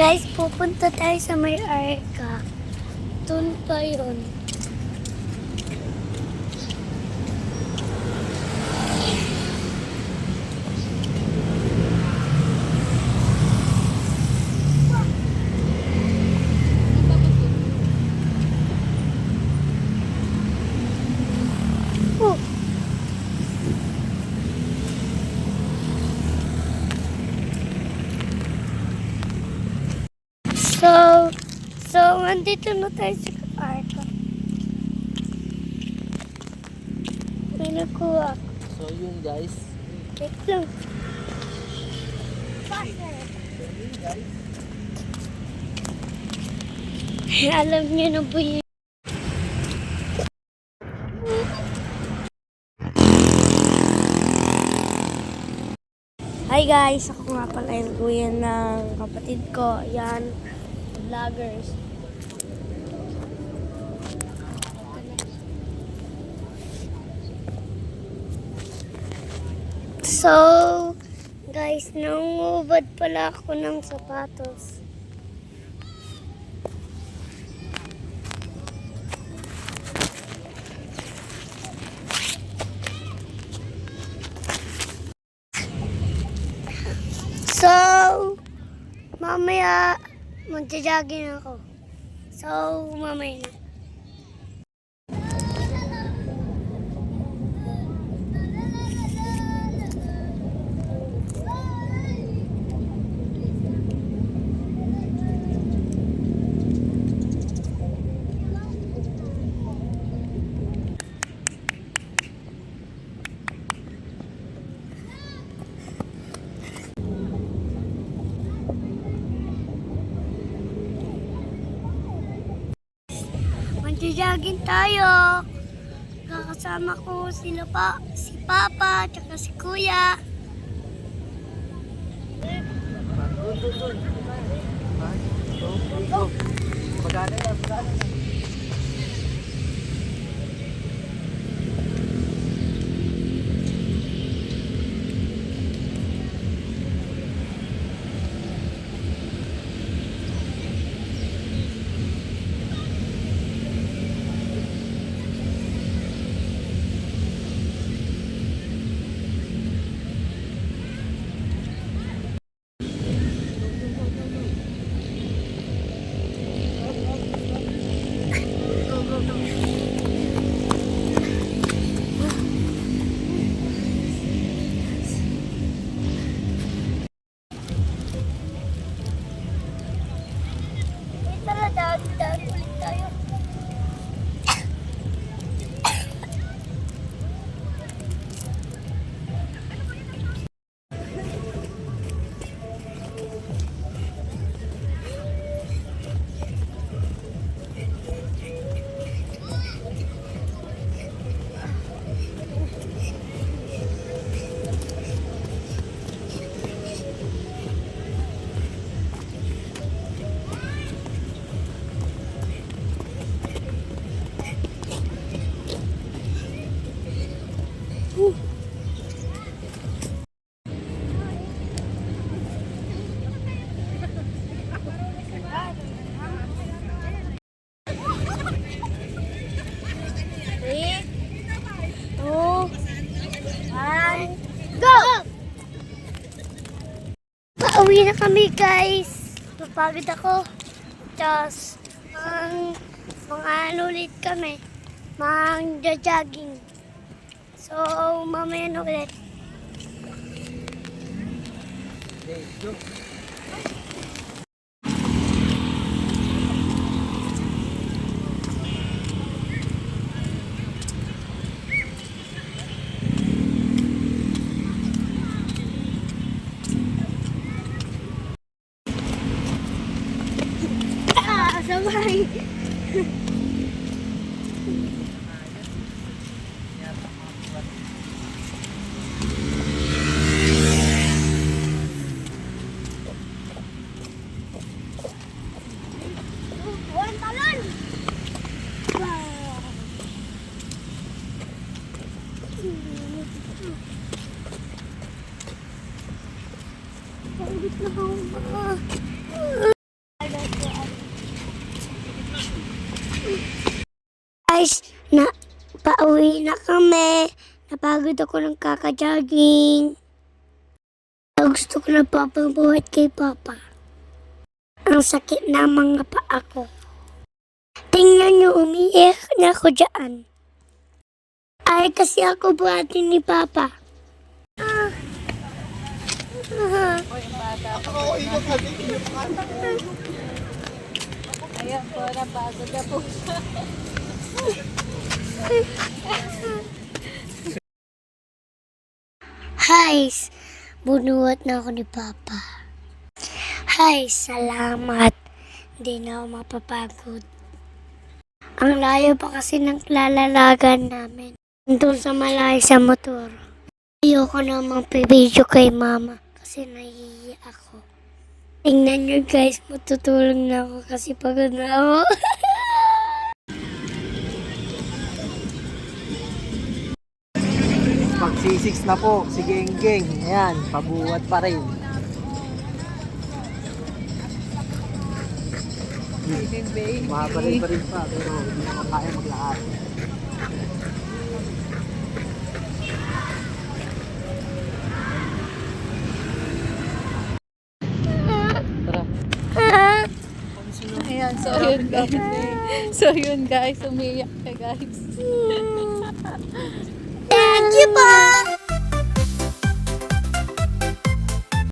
Guys, pupunta tayo sa may Arca. Doon pa yun. Oh. So, andito na tayo sa Arca. May nakuha. So yun guys. Wait lang. Alam niyo na po yun. Hi guys! Ako nga pala yung kuya ng kapatid ko. Yan, vloggers. So, guys, nangungubad pala ako ng sapatos. So, mamaya magja-jogging ako. So, mamaya na. Magja-jogging tayo. Kakasama ko si Papa, tsaka si Kuya. Magana yan, magana. Tara, daan ulit tayo. Go! Pauwi na kami, guys. Napagod ako. Tapos, mga ulit kami. Mang-jogging. So, mamaya na ulit. Okay, go. Sabay. Buwan talon. Pagod na ako. Guys, pauwi na kami. Napagod ako ng kaka-jogging. Gusto ko na papabuhat kay Papa. Ang sakit na mga paa ko. Tingnan niyo, umiiyak na ako dyan. Ay, kasi ako buhatin ni Papa. Ayan po, napagod na po siya. Hi, bunuhat na ako ni Papa. Hi, salamat. Hindi na ako mapapagod. Ang layo pa kasi ng lalalagan namin. Doon sa malayo sa motor. Ayoko namang pibidyo kay Mama kasi nahihiya ako. Tingnan nyo guys, matutulog na ako kasi pagod na ako. Pag-6 na po, si Geng-Geng. Ayan, pabuhat pa rin. Mahabalik pa rin pa, pero hindi naman kaya maglakad. Tara. Ayan, so yun guys. So yun guys, umiiyak ka guys. Thank you po!